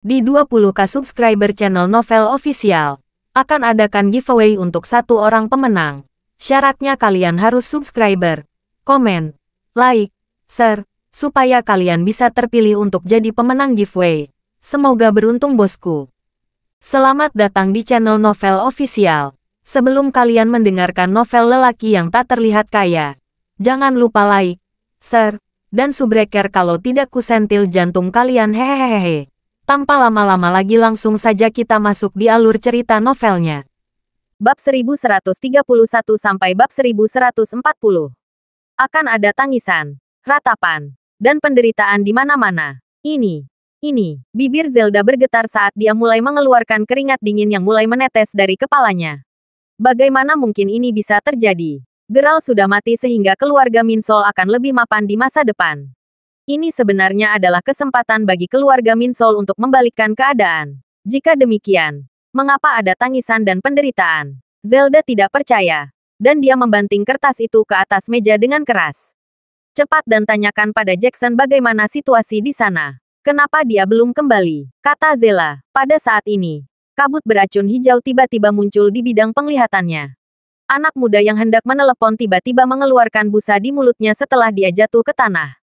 Di 20K subscriber channel Novel Official, akan adakan giveaway untuk satu orang pemenang. Syaratnya kalian harus subscriber, komen, like, share, supaya kalian bisa terpilih untuk jadi pemenang giveaway. Semoga beruntung bosku. Selamat datang di channel Novel Official. Sebelum kalian mendengarkan novel lelaki yang tak terlihat kaya, jangan lupa like, share, dan subbreaker kalau tidak kusentil jantung kalian hehehehe. Tanpa lama-lama lagi langsung saja kita masuk di alur cerita novelnya. Bab 1131 sampai bab 1140. Akan ada tangisan, ratapan, dan penderitaan di mana-mana. Ini. Bibir Zelda bergetar saat dia mulai mengeluarkan keringat dingin yang mulai menetes dari kepalanya. Bagaimana mungkin ini bisa terjadi? Geralt sudah mati sehingga keluarga Minsol akan lebih mapan di masa depan. Ini sebenarnya adalah kesempatan bagi keluarga Minsol untuk membalikkan keadaan. Jika demikian, mengapa ada tangisan dan penderitaan? Zelda tidak percaya, dan dia membanting kertas itu ke atas meja dengan keras. Cepat dan tanyakan pada Jackson bagaimana situasi di sana. Kenapa dia belum kembali? Kata Zela. Pada saat ini, kabut beracun hijau tiba-tiba muncul di bidang penglihatannya. Anak muda yang hendak menelepon tiba-tiba mengeluarkan busa di mulutnya setelah dia jatuh ke tanah.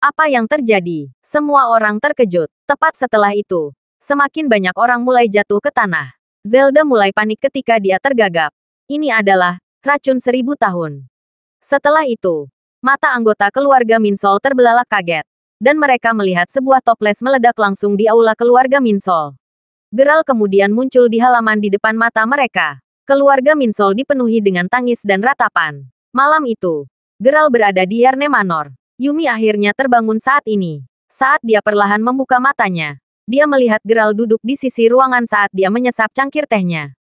Apa yang terjadi? Semua orang terkejut. Tepat setelah itu, semakin banyak orang mulai jatuh ke tanah. Zelda mulai panik ketika dia tergagap. Ini adalah racun 1000 tahun. Setelah itu, mata anggota keluarga Minsol terbelalak kaget, dan mereka melihat sebuah toples meledak langsung di aula keluarga Minsol. Geralt kemudian muncul di halaman di depan mata mereka. Keluarga Minsol dipenuhi dengan tangis dan ratapan. Malam itu, Geralt berada di Yarne Manor. Yumi akhirnya terbangun saat ini. Saat dia perlahan membuka matanya, dia melihat Geralt duduk di sisi ruangan saat dia menyesap cangkir tehnya.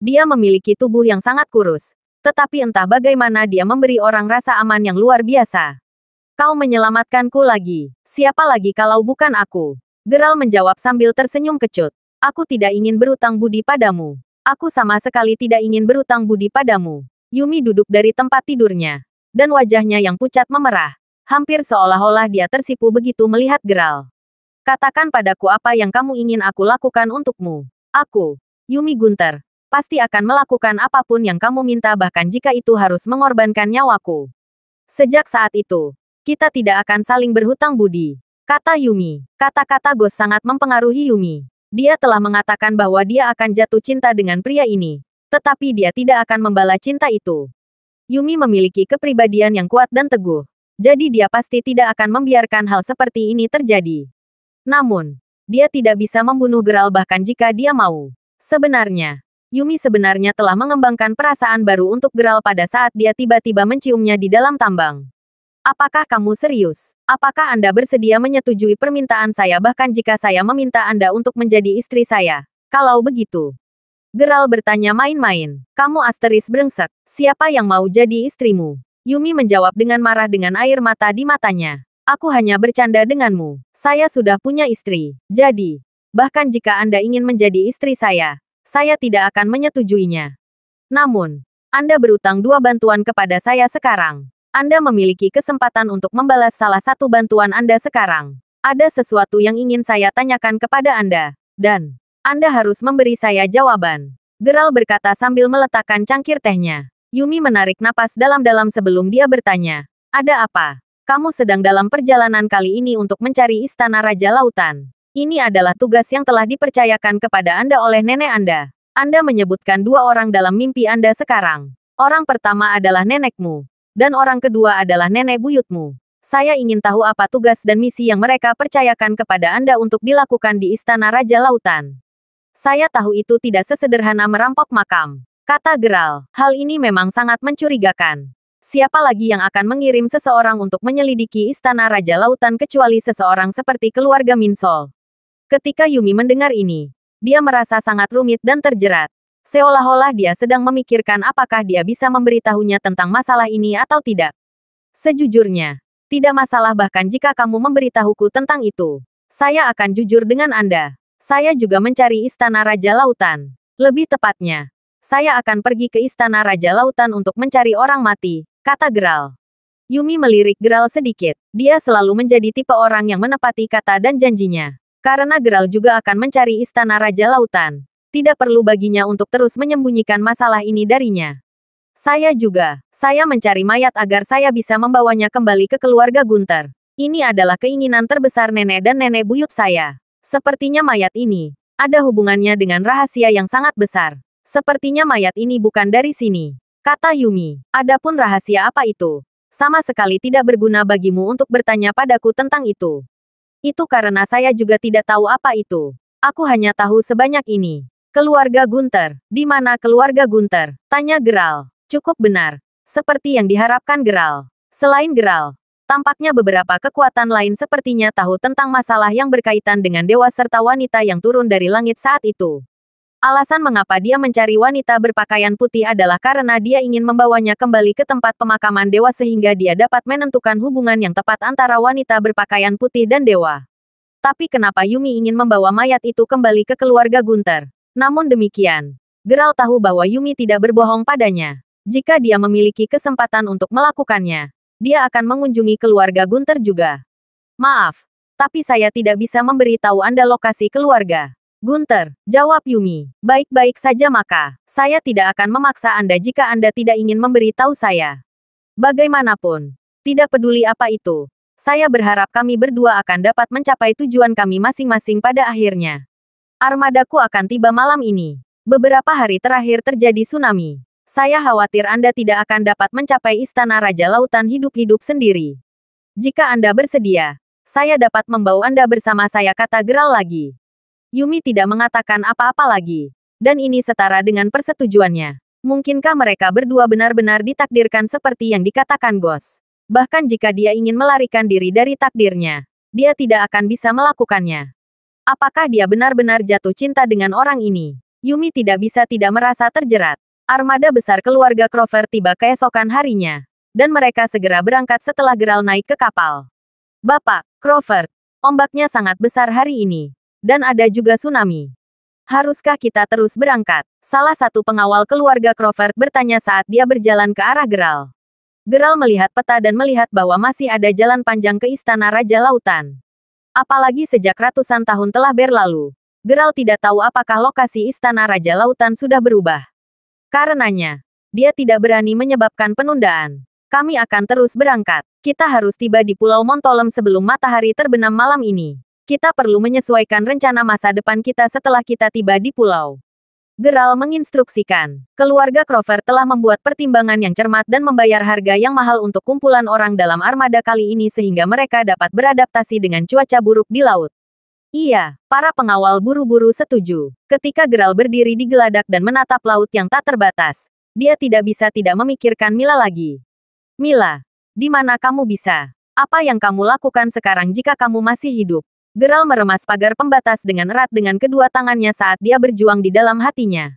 Dia memiliki tubuh yang sangat kurus, tetapi entah bagaimana dia memberi orang rasa aman yang luar biasa. Kau menyelamatkanku lagi. Siapa lagi kalau bukan aku? Geralt menjawab sambil tersenyum kecut. Aku tidak ingin berutang budi padamu. Aku sama sekali tidak ingin berutang budi padamu. Yumi duduk dari tempat tidurnya, dan wajahnya yang pucat memerah. Hampir seolah-olah dia tersipu begitu melihat Geralt. Katakan padaku apa yang kamu ingin aku lakukan untukmu. Aku, Yumi Gunter, pasti akan melakukan apapun yang kamu minta bahkan jika itu harus mengorbankan nyawaku. Sejak saat itu, kita tidak akan saling berhutang budi, kata Yumi. Kata-kata Ghost sangat mempengaruhi Yumi. Dia telah mengatakan bahwa dia akan jatuh cinta dengan pria ini, tetapi dia tidak akan membalas cinta itu. Yumi memiliki kepribadian yang kuat dan teguh. Jadi dia pasti tidak akan membiarkan hal seperti ini terjadi. Namun, dia tidak bisa membunuh Geralt bahkan jika dia mau. Sebenarnya, Yumi sebenarnya telah mengembangkan perasaan baru untuk Geralt pada saat dia tiba-tiba menciumnya di dalam tambang. Apakah kamu serius? Apakah Anda bersedia menyetujui permintaan saya bahkan jika saya meminta Anda untuk menjadi istri saya? Kalau begitu. Geralt bertanya main-main. Kamu asteris brengsek. Siapa yang mau jadi istrimu? Yumi menjawab dengan marah dengan air mata di matanya. Aku hanya bercanda denganmu. Saya sudah punya istri. Jadi, bahkan jika Anda ingin menjadi istri saya tidak akan menyetujuinya. Namun, Anda berutang 2 bantuan kepada saya sekarang. Anda memiliki kesempatan untuk membalas salah satu bantuan Anda sekarang. Ada sesuatu yang ingin saya tanyakan kepada Anda, dan Anda harus memberi saya jawaban. Geralt berkata sambil meletakkan cangkir tehnya. Yumi menarik napas dalam-dalam sebelum dia bertanya, ada apa? Kamu sedang dalam perjalanan kali ini untuk mencari Istana Raja Lautan. Ini adalah tugas yang telah dipercayakan kepada Anda oleh nenek Anda. Anda menyebutkan 2 orang dalam mimpi Anda sekarang. Orang pertama adalah nenekmu, dan orang kedua adalah nenek buyutmu. Saya ingin tahu apa tugas dan misi yang mereka percayakan kepada Anda untuk dilakukan di Istana Raja Lautan. Saya tahu itu tidak sesederhana merampok makam, kata Geralt. Hal ini memang sangat mencurigakan. Siapa lagi yang akan mengirim seseorang untuk menyelidiki Istana Raja Lautan kecuali seseorang seperti keluarga Minsol? Ketika Yumi mendengar ini, dia merasa sangat rumit dan terjerat. Seolah-olah dia sedang memikirkan apakah dia bisa memberitahunya tentang masalah ini atau tidak. Sejujurnya, tidak masalah bahkan jika kamu memberitahuku tentang itu. Saya akan jujur dengan Anda. Saya juga mencari Istana Raja Lautan. Lebih tepatnya, saya akan pergi ke Istana Raja Lautan untuk mencari orang mati, kata Geralt. Yumi melirik Geralt sedikit. Dia selalu menjadi tipe orang yang menepati kata dan janjinya. Karena Geralt juga akan mencari istana Raja Lautan. Tidak perlu baginya untuk terus menyembunyikan masalah ini darinya. Saya juga. Saya mencari mayat agar saya bisa membawanya kembali ke keluarga Gunther. Ini adalah keinginan terbesar nenek dan nenek buyut saya. Sepertinya mayat ini ada hubungannya dengan rahasia yang sangat besar. Sepertinya mayat ini bukan dari sini, kata Yumi. Adapun rahasia apa itu? Sama sekali tidak berguna bagimu untuk bertanya padaku tentang itu. Itu karena saya juga tidak tahu apa itu. Aku hanya tahu sebanyak ini. Keluarga Gunther. Di mana keluarga Gunther? Tanya Geralt. Cukup benar. Seperti yang diharapkan Geralt. Selain Geralt, tampaknya beberapa kekuatan lain sepertinya tahu tentang masalah yang berkaitan dengan dewa serta wanita yang turun dari langit saat itu. Alasan mengapa dia mencari wanita berpakaian putih adalah karena dia ingin membawanya kembali ke tempat pemakaman dewa sehingga dia dapat menentukan hubungan yang tepat antara wanita berpakaian putih dan dewa. Tapi kenapa Yumi ingin membawa mayat itu kembali ke keluarga Gunther? Namun demikian, Geralt tahu bahwa Yumi tidak berbohong padanya. Jika dia memiliki kesempatan untuk melakukannya, dia akan mengunjungi keluarga Gunther juga. Maaf, tapi saya tidak bisa memberitahu Anda lokasi keluarga Gunther, jawab Yumi. Baik-baik saja maka, saya tidak akan memaksa Anda jika Anda tidak ingin memberitahu saya. Bagaimanapun, tidak peduli apa itu. Saya berharap kami berdua akan dapat mencapai tujuan kami masing-masing pada akhirnya. Armadaku akan tiba malam ini. Beberapa hari terakhir terjadi tsunami. Saya khawatir Anda tidak akan dapat mencapai Istana Raja Lautan hidup-hidup sendiri. Jika Anda bersedia, saya dapat membawa Anda bersama saya, kata Geralt lagi. Yumi tidak mengatakan apa-apa lagi. Dan ini setara dengan persetujuannya. Mungkinkah mereka berdua benar-benar ditakdirkan seperti yang dikatakan Ghost? Bahkan jika dia ingin melarikan diri dari takdirnya, dia tidak akan bisa melakukannya. Apakah dia benar-benar jatuh cinta dengan orang ini? Yumi tidak bisa tidak merasa terjerat. Armada besar keluarga Crawford tiba keesokan harinya. Dan mereka segera berangkat setelah Geralt naik ke kapal. Bapak, Crawford, ombaknya sangat besar hari ini. Dan ada juga tsunami. Haruskah kita terus berangkat? Salah satu pengawal keluarga Crawford bertanya saat dia berjalan ke arah Geralt. Geralt melihat peta dan melihat bahwa masih ada jalan panjang ke Istana Raja Lautan. Apalagi sejak ratusan tahun telah berlalu. Geralt tidak tahu apakah lokasi Istana Raja Lautan sudah berubah. Karenanya, dia tidak berani menyebabkan penundaan. Kami akan terus berangkat. Kita harus tiba di Pulau Montolem sebelum matahari terbenam malam ini. Kita perlu menyesuaikan rencana masa depan kita setelah kita tiba di pulau. Geralt menginstruksikan. Keluarga Crawford telah membuat pertimbangan yang cermat dan membayar harga yang mahal untuk kumpulan orang dalam armada kali ini sehingga mereka dapat beradaptasi dengan cuaca buruk di laut. Iya, para pengawal buru-buru setuju. Ketika Geralt berdiri di geladak dan menatap laut yang tak terbatas, dia tidak bisa tidak memikirkan Mila lagi. Mila, di mana kamu bisa? Apa yang kamu lakukan sekarang jika kamu masih hidup? Geralt meremas pagar pembatas dengan erat dengan kedua tangannya saat dia berjuang di dalam hatinya.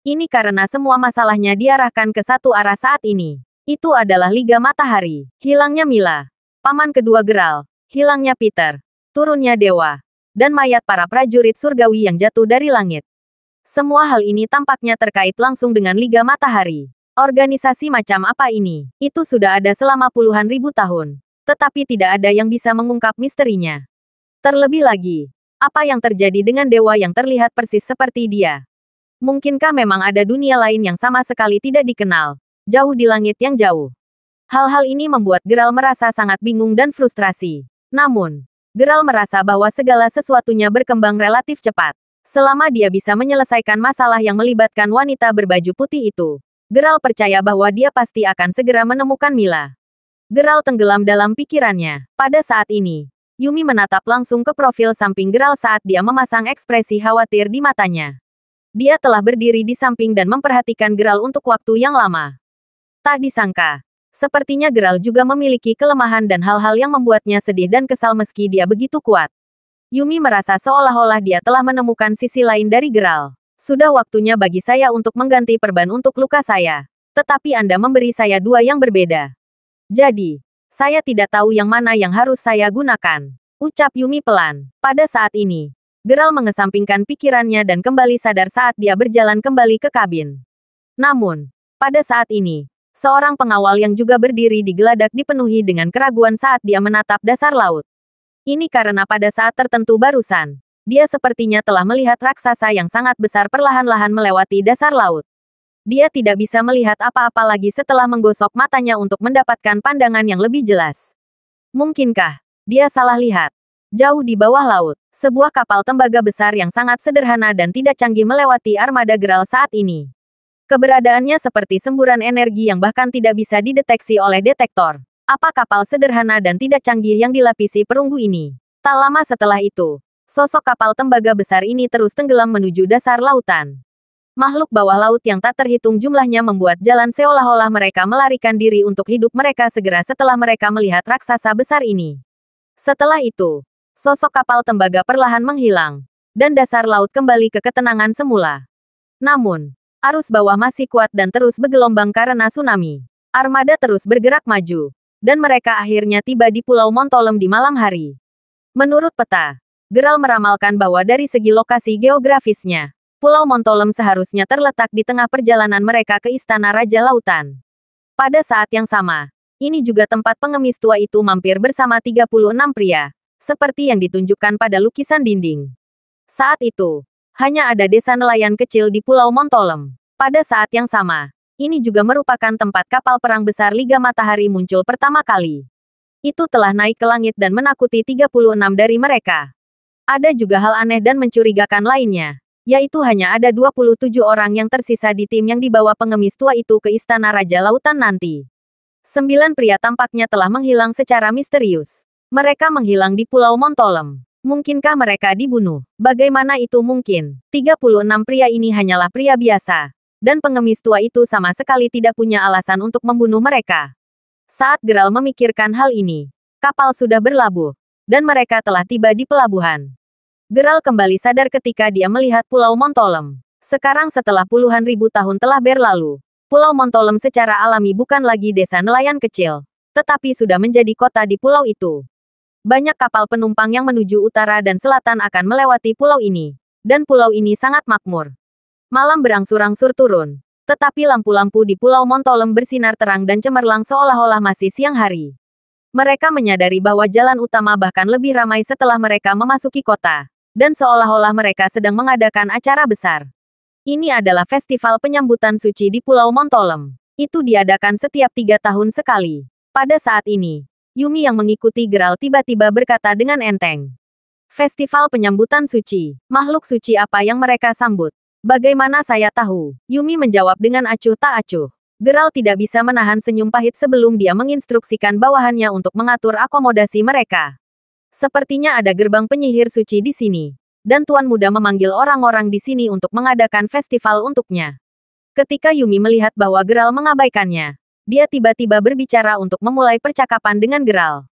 Ini karena semua masalahnya diarahkan ke satu arah saat ini. Itu adalah Liga Matahari. Hilangnya Mila, paman kedua Geralt, hilangnya Peter, turunnya dewa, dan mayat para prajurit surgawi yang jatuh dari langit. Semua hal ini tampaknya terkait langsung dengan Liga Matahari. Organisasi macam apa ini? Itu sudah ada selama puluhan ribu tahun. Tetapi tidak ada yang bisa mengungkap misterinya. Terlebih lagi, apa yang terjadi dengan dewa yang terlihat persis seperti dia? Mungkinkah memang ada dunia lain yang sama sekali tidak dikenal, jauh di langit yang jauh? Hal-hal ini membuat Geralt merasa sangat bingung dan frustrasi. Namun, Geralt merasa bahwa segala sesuatunya berkembang relatif cepat. Selama dia bisa menyelesaikan masalah yang melibatkan wanita berbaju putih itu, Geralt percaya bahwa dia pasti akan segera menemukan Mila. Geralt tenggelam dalam pikirannya. Pada saat ini, Yumi menatap langsung ke profil samping Geralt saat dia memasang ekspresi khawatir di matanya. Dia telah berdiri di samping dan memperhatikan Geralt untuk waktu yang lama. Tak disangka, sepertinya Geralt juga memiliki kelemahan dan hal-hal yang membuatnya sedih dan kesal meski dia begitu kuat. Yumi merasa seolah-olah dia telah menemukan sisi lain dari Geralt. Sudah waktunya bagi saya untuk mengganti perban untuk luka saya. Tetapi Anda memberi saya dua yang berbeda. Jadi, saya tidak tahu yang mana yang harus saya gunakan. Ucap Yumi pelan. Pada saat ini, Geralt mengesampingkan pikirannya dan kembali sadar saat dia berjalan kembali ke kabin. Namun, pada saat ini, seorang pengawal yang juga berdiri di geladak dipenuhi dengan keraguan saat dia menatap dasar laut. Ini karena pada saat tertentu barusan, Dia sepertinya telah melihat raksasa yang sangat besar perlahan-lahan melewati dasar laut. Dia tidak bisa melihat apa-apa lagi setelah menggosok matanya untuk mendapatkan pandangan yang lebih jelas. Mungkinkah dia salah lihat? Jauh di bawah laut, sebuah kapal tembaga besar yang sangat sederhana dan tidak canggih melewati armada Geralt saat ini. Keberadaannya seperti semburan energi yang bahkan tidak bisa dideteksi oleh detektor. Apa kapal sederhana dan tidak canggih yang dilapisi perunggu ini? Tak lama setelah itu, sosok kapal tembaga besar ini terus tenggelam menuju dasar lautan. Makhluk bawah laut yang tak terhitung jumlahnya membuat jalan seolah-olah mereka melarikan diri untuk hidup mereka segera setelah mereka melihat raksasa besar ini. Setelah itu, sosok kapal tembaga perlahan menghilang, dan dasar laut kembali ke ketenangan semula. Namun, arus bawah masih kuat dan terus bergelombang karena tsunami. Armada terus bergerak maju, dan mereka akhirnya tiba di Pulau Montolem di malam hari. Menurut peta, Geralt meramalkan bahwa dari segi lokasi geografisnya, Pulau Montolem seharusnya terletak di tengah perjalanan mereka ke Istana Raja Lautan. Pada saat yang sama, ini juga tempat pengemis tua itu mampir bersama 36 pria, seperti yang ditunjukkan pada lukisan dinding. Saat itu, hanya ada desa nelayan kecil di Pulau Montolem. Pada saat yang sama, ini juga merupakan tempat kapal perang besar Liga Matahari muncul pertama kali. Itu telah naik ke langit dan menakuti 36 dari mereka. Ada juga hal aneh dan mencurigakan lainnya, yaitu hanya ada 27 orang yang tersisa di tim yang dibawa pengemis tua itu ke Istana Raja Lautan nanti. 9 pria tampaknya telah menghilang secara misterius. Mereka menghilang di Pulau Montolem. Mungkinkah mereka dibunuh? Bagaimana itu mungkin? 36 pria ini hanyalah pria biasa, dan pengemis tua itu sama sekali tidak punya alasan untuk membunuh mereka. Saat Geralt memikirkan hal ini, kapal sudah berlabuh, dan mereka telah tiba di pelabuhan. Geralt kembali sadar ketika dia melihat Pulau Montolem. Sekarang setelah puluhan ribu tahun telah berlalu, Pulau Montolem secara alami bukan lagi desa nelayan kecil, tetapi sudah menjadi kota di pulau itu. Banyak kapal penumpang yang menuju utara dan selatan akan melewati pulau ini, dan pulau ini sangat makmur. Malam berangsur-angsur turun, tetapi lampu-lampu di Pulau Montolem bersinar terang dan cemerlang seolah-olah masih siang hari. Mereka menyadari bahwa jalan utama bahkan lebih ramai setelah mereka memasuki kota, dan seolah-olah mereka sedang mengadakan acara besar. Ini adalah festival penyambutan suci di Pulau Montolem. Itu diadakan setiap 3 tahun sekali. Pada saat ini, Yumi yang mengikuti Geralt tiba-tiba berkata dengan enteng. Festival penyambutan suci, makhluk suci apa yang mereka sambut? Bagaimana saya tahu? Yumi menjawab dengan acuh tak acuh. Geralt tidak bisa menahan senyum pahit sebelum dia menginstruksikan bawahannya untuk mengatur akomodasi mereka. Sepertinya ada gerbang penyihir suci di sini, dan Tuan Muda memanggil orang-orang di sini untuk mengadakan festival untuknya. Ketika Yumi melihat bahwa Geralt mengabaikannya, dia tiba-tiba berbicara untuk memulai percakapan dengan Geralt.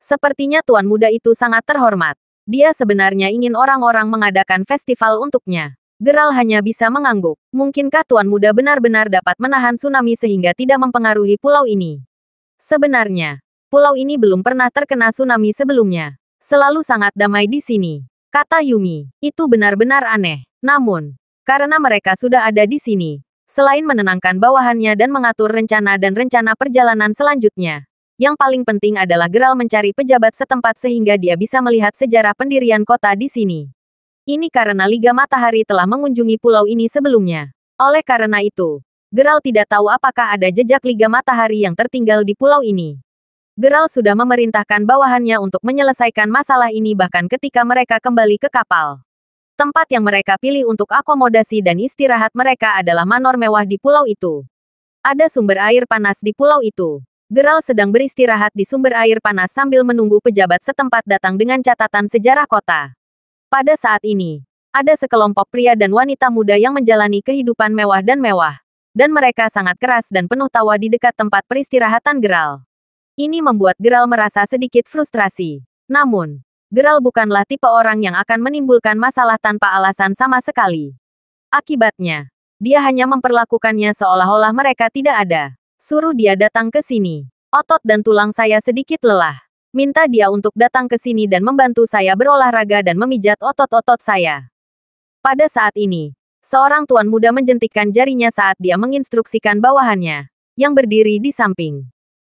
Sepertinya Tuan Muda itu sangat terhormat. Dia sebenarnya ingin orang-orang mengadakan festival untuknya. Geralt hanya bisa mengangguk. Mungkinkah Tuan Muda benar-benar dapat menahan tsunami sehingga tidak mempengaruhi pulau ini? Sebenarnya, pulau ini belum pernah terkena tsunami sebelumnya. Selalu sangat damai di sini, kata Yumi. Itu benar-benar aneh. Namun, karena mereka sudah ada di sini, selain menenangkan bawahannya dan mengatur rencana perjalanan selanjutnya, yang paling penting adalah Geralt mencari pejabat setempat sehingga dia bisa melihat sejarah pendirian kota di sini. Ini karena Liga Matahari telah mengunjungi pulau ini sebelumnya. Oleh karena itu, Geralt tidak tahu apakah ada jejak Liga Matahari yang tertinggal di pulau ini. Geralt sudah memerintahkan bawahannya untuk menyelesaikan masalah ini bahkan ketika mereka kembali ke kapal. Tempat yang mereka pilih untuk akomodasi dan istirahat mereka adalah manor mewah di pulau itu. Ada sumber air panas di pulau itu. Geralt sedang beristirahat di sumber air panas sambil menunggu pejabat setempat datang dengan catatan sejarah kota. Pada saat ini, ada sekelompok pria dan wanita muda yang menjalani kehidupan mewah, dan mereka sangat keras dan penuh tawa di dekat tempat peristirahatan Geralt. Ini membuat Geralt merasa sedikit frustrasi. Namun, Geralt bukanlah tipe orang yang akan menimbulkan masalah tanpa alasan sama sekali. Akibatnya, dia hanya memperlakukannya seolah-olah mereka tidak ada. Suruh dia datang ke sini. Otot dan tulang saya sedikit lelah. Minta dia untuk datang ke sini dan membantu saya berolahraga dan memijat otot-otot saya. Pada saat ini, seorang tuan muda menjentikkan jarinya saat dia menginstruksikan bawahannya, yang berdiri di samping.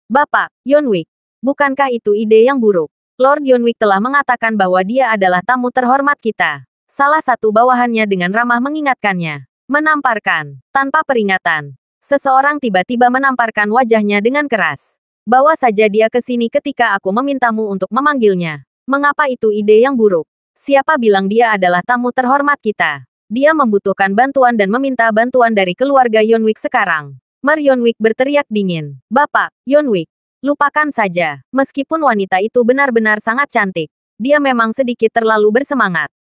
Bapak, Yonwik, bukankah itu ide yang buruk? Lord Yonwick telah mengatakan bahwa dia adalah tamu terhormat kita. Salah satu bawahannya dengan ramah mengingatkannya. Menamparkan. Tanpa peringatan. Seseorang tiba-tiba menamparkan wajahnya dengan keras. Bawa saja dia ke sini ketika aku memintamu untuk memanggilnya. Mengapa itu ide yang buruk? Siapa bilang dia adalah tamu terhormat kita? Dia membutuhkan bantuan dan meminta bantuan dari keluarga Yonwick sekarang. Mer Yonwick berteriak dingin. Bapak, Yonwick. Lupakan saja. Meskipun wanita itu benar-benar sangat cantik, dia memang sedikit terlalu bersemangat.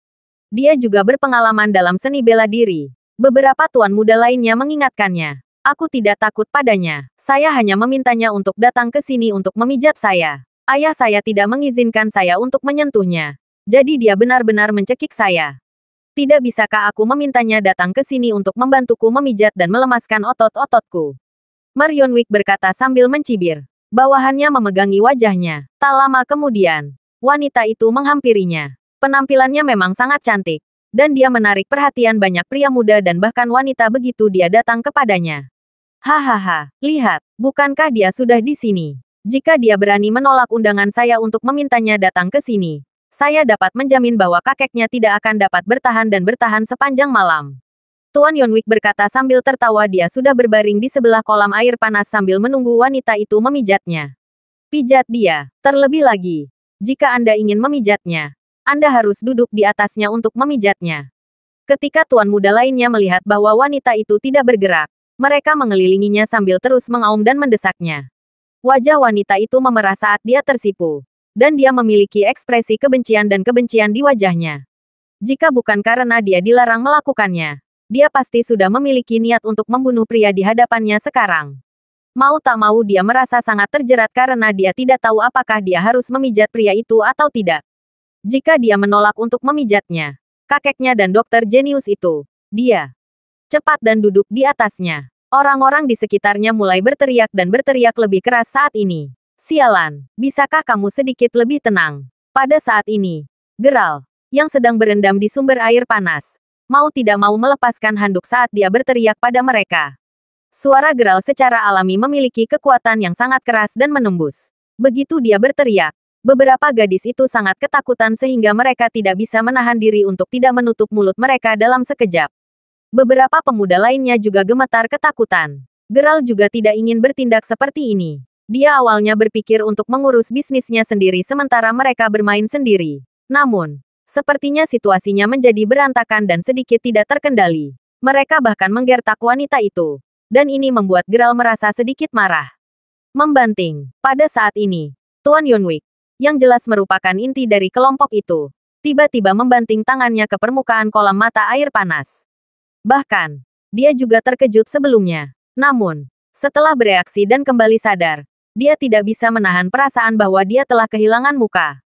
Dia juga berpengalaman dalam seni bela diri. Beberapa tuan muda lainnya mengingatkannya. Aku tidak takut padanya. Saya hanya memintanya untuk datang ke sini untuk memijat saya. Ayah saya tidak mengizinkan saya untuk menyentuhnya. Jadi dia benar-benar mencekik saya. Tidak bisakah aku memintanya datang ke sini untuk membantuku memijat dan melemaskan otot-ototku? Mer Yonwick berkata sambil mencibir. Bawahannya memegangi wajahnya. Tak lama kemudian, wanita itu menghampirinya. Penampilannya memang sangat cantik. Dan dia menarik perhatian banyak pria muda dan bahkan wanita begitu dia datang kepadanya. Hahaha, lihat, bukankah dia sudah di sini? Jika dia berani menolak undangan saya untuk memintanya datang ke sini, saya dapat menjamin bahwa kakeknya tidak akan dapat bertahan dan bertahan sepanjang malam. Tuan Yonwick berkata sambil tertawa dia sudah berbaring di sebelah kolam air panas sambil menunggu wanita itu memijatnya. Pijat dia, terlebih lagi. Jika Anda ingin memijatnya, Anda harus duduk di atasnya untuk memijatnya. Ketika tuan muda lainnya melihat bahwa wanita itu tidak bergerak, mereka mengelilinginya sambil terus mengaum dan mendesaknya. Wajah wanita itu memerah saat dia tersipu, dan dia memiliki ekspresi kebencian dan kebencian di wajahnya. Jika bukan karena dia dilarang melakukannya, dia pasti sudah memiliki niat untuk membunuh pria di hadapannya sekarang. Mau tak mau dia merasa sangat terjerat karena dia tidak tahu apakah dia harus memijat pria itu atau tidak. Jika dia menolak untuk memijatnya, kakeknya dan dokter jenius itu, dia cepat dan duduk di atasnya. Orang-orang di sekitarnya mulai berteriak dan berteriak lebih keras saat ini. Sialan, bisakah kamu sedikit lebih tenang? Pada saat ini, Geralt, yang sedang berendam di sumber air panas, mau tidak mau melepaskan handuk saat dia berteriak pada mereka. Suara Geralt secara alami memiliki kekuatan yang sangat keras dan menembus. Begitu dia berteriak, beberapa gadis itu sangat ketakutan sehingga mereka tidak bisa menahan diri untuk tidak menutup mulut mereka dalam sekejap. Beberapa pemuda lainnya juga gemetar ketakutan. Geralt juga tidak ingin bertindak seperti ini. Dia awalnya berpikir untuk mengurus bisnisnya sendiri sementara mereka bermain sendiri. Namun, sepertinya situasinya menjadi berantakan dan sedikit tidak terkendali. Mereka bahkan menggertak wanita itu. Dan ini membuat Geralt merasa sedikit marah. Membanting. Pada saat ini, Tuan Yonwick, yang jelas merupakan inti dari kelompok itu, tiba-tiba membanting tangannya ke permukaan kolam mata air panas. Bahkan, dia juga terkejut sebelumnya. Namun, setelah bereaksi dan kembali sadar, dia tidak bisa menahan perasaan bahwa dia telah kehilangan muka.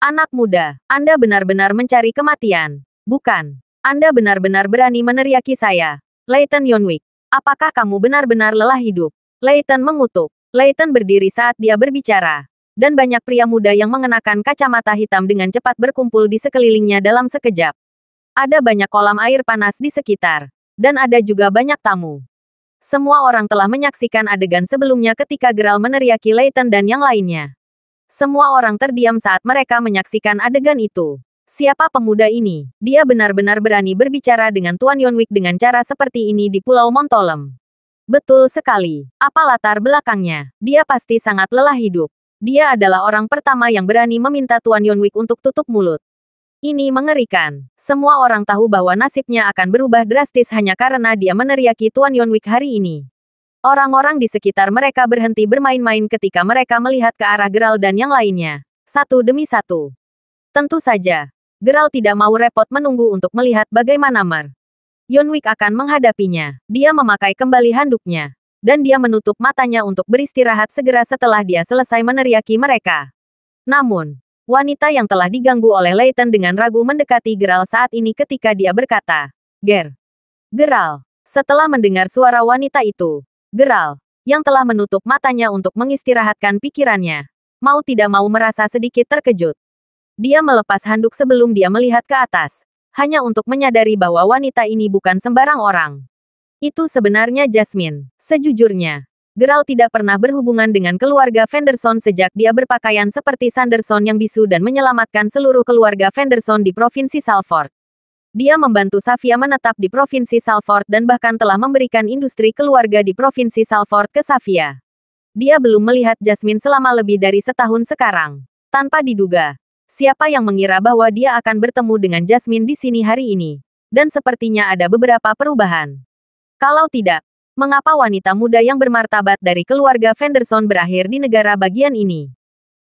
Anak muda, Anda benar-benar mencari kematian. Bukan. Anda benar-benar berani meneriaki saya. Leighton Yonwick, apakah kamu benar-benar lelah hidup? Leighton mengutuk. Leighton berdiri saat dia berbicara. Dan banyak pria muda yang mengenakan kacamata hitam dengan cepat berkumpul di sekelilingnya dalam sekejap. Ada banyak kolam air panas di sekitar. Dan ada juga banyak tamu. Semua orang telah menyaksikan adegan sebelumnya ketika Geralt meneriaki Leighton dan yang lainnya. Semua orang terdiam saat mereka menyaksikan adegan itu. Siapa pemuda ini? Dia benar-benar berani berbicara dengan Tuan Yonwick dengan cara seperti ini di Pulau Montolem. Betul sekali. Apa latar belakangnya? Dia pasti sangat lelah hidup. Dia adalah orang pertama yang berani meminta Tuan Yonwick untuk tutup mulut. Ini mengerikan. Semua orang tahu bahwa nasibnya akan berubah drastis hanya karena dia meneriaki Tuan Yonwick hari ini. Orang-orang di sekitar mereka berhenti bermain-main ketika mereka melihat ke arah Geralt dan yang lainnya. Satu demi satu. Tentu saja, Geralt tidak mau repot menunggu untuk melihat bagaimana Mer Yonwick akan menghadapinya. Dia memakai kembali handuknya. Dan dia menutup matanya untuk beristirahat segera setelah dia selesai meneriaki mereka. Namun, wanita yang telah diganggu oleh Leighton dengan ragu mendekati Geralt saat ini ketika dia berkata, Geralt. Setelah mendengar suara wanita itu, Geralt, yang telah menutup matanya untuk mengistirahatkan pikirannya, mau tidak mau merasa sedikit terkejut. Dia melepas handuk sebelum dia melihat ke atas, hanya untuk menyadari bahwa wanita ini bukan sembarang orang. Itu sebenarnya Jasmine. Sejujurnya, Geralt tidak pernah berhubungan dengan keluarga Fenderson sejak dia berpakaian seperti Sanderson yang bisu dan menyelamatkan seluruh keluarga Fenderson di Provinsi Salford. Dia membantu Safia menetap di Provinsi Salford dan bahkan telah memberikan industri keluarga di Provinsi Salford ke Safia. Dia belum melihat Jasmine selama lebih dari setahun sekarang. Tanpa diduga, siapa yang mengira bahwa dia akan bertemu dengan Jasmine di sini hari ini? Dan sepertinya ada beberapa perubahan. Kalau tidak, mengapa wanita muda yang bermartabat dari keluarga Fenderson berakhir di negara bagian ini?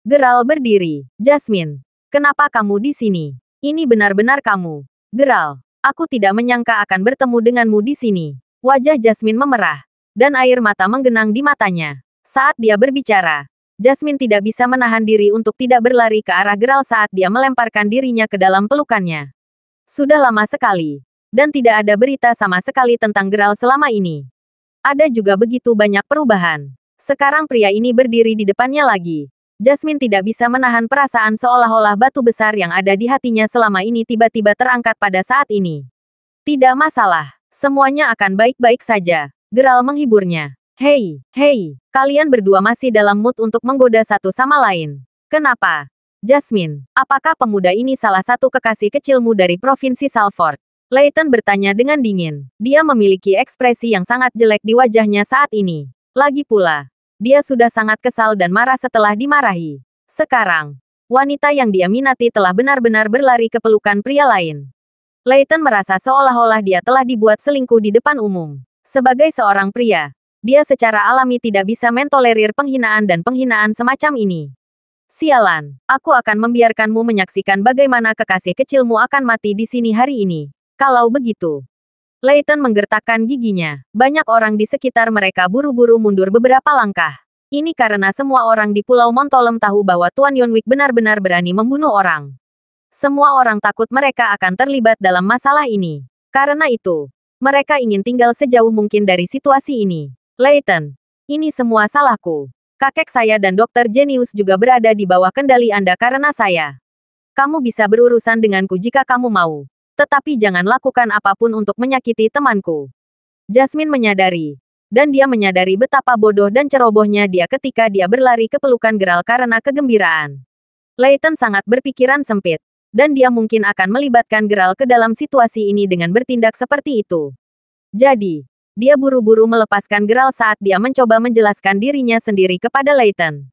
Geralt berdiri. Jasmine, kenapa kamu di sini? Ini benar-benar kamu. Geralt, aku tidak menyangka akan bertemu denganmu di sini. Wajah Jasmine memerah, dan air mata menggenang di matanya. Saat dia berbicara, Jasmine tidak bisa menahan diri untuk tidak berlari ke arah Geralt saat dia melemparkan dirinya ke dalam pelukannya. Sudah lama sekali, dan tidak ada berita sama sekali tentang Geralt selama ini. Ada juga begitu banyak perubahan. Sekarang pria ini berdiri di depannya lagi. Jasmine tidak bisa menahan perasaan seolah-olah batu besar yang ada di hatinya selama ini tiba-tiba terangkat pada saat ini. Tidak masalah. Semuanya akan baik-baik saja. Geralt menghiburnya. Hei, kalian berdua masih dalam mood untuk menggoda satu sama lain. Kenapa? Jasmine, apakah pemuda ini salah satu kekasih kecilmu dari Provinsi Salford? Layton bertanya dengan dingin. Dia memiliki ekspresi yang sangat jelek di wajahnya saat ini. Lagi pula, dia sudah sangat kesal dan marah setelah dimarahi. Sekarang, wanita yang dia minati telah benar-benar berlari ke pelukan pria lain. Layton merasa seolah-olah dia telah dibuat selingkuh di depan umum. Sebagai seorang pria, dia secara alami tidak bisa mentolerir penghinaan dan penghinaan semacam ini. Sialan, aku akan membiarkanmu menyaksikan bagaimana kekasih kecilmu akan mati di sini hari ini. Kalau begitu, Layton menggertakkan giginya. Banyak orang di sekitar mereka buru-buru mundur beberapa langkah. Ini karena semua orang di Pulau Montolem tahu bahwa Tuan Yonwick benar-benar berani membunuh orang. Semua orang takut mereka akan terlibat dalam masalah ini. Karena itu, mereka ingin tinggal sejauh mungkin dari situasi ini. Layton, ini semua salahku. Kakek saya dan Dr. Jenius juga berada di bawah kendali Anda karena saya. Kamu bisa berurusan denganku jika kamu mau. Tetapi jangan lakukan apapun untuk menyakiti temanku. Jasmine menyadari. Dan dia menyadari betapa bodoh dan cerobohnya dia ketika dia berlari ke pelukan Geralt karena kegembiraan. Layton sangat berpikiran sempit. Dan dia mungkin akan melibatkan Geralt ke dalam situasi ini dengan bertindak seperti itu. Jadi, dia buru-buru melepaskan Geralt saat dia mencoba menjelaskan dirinya sendiri kepada Layton.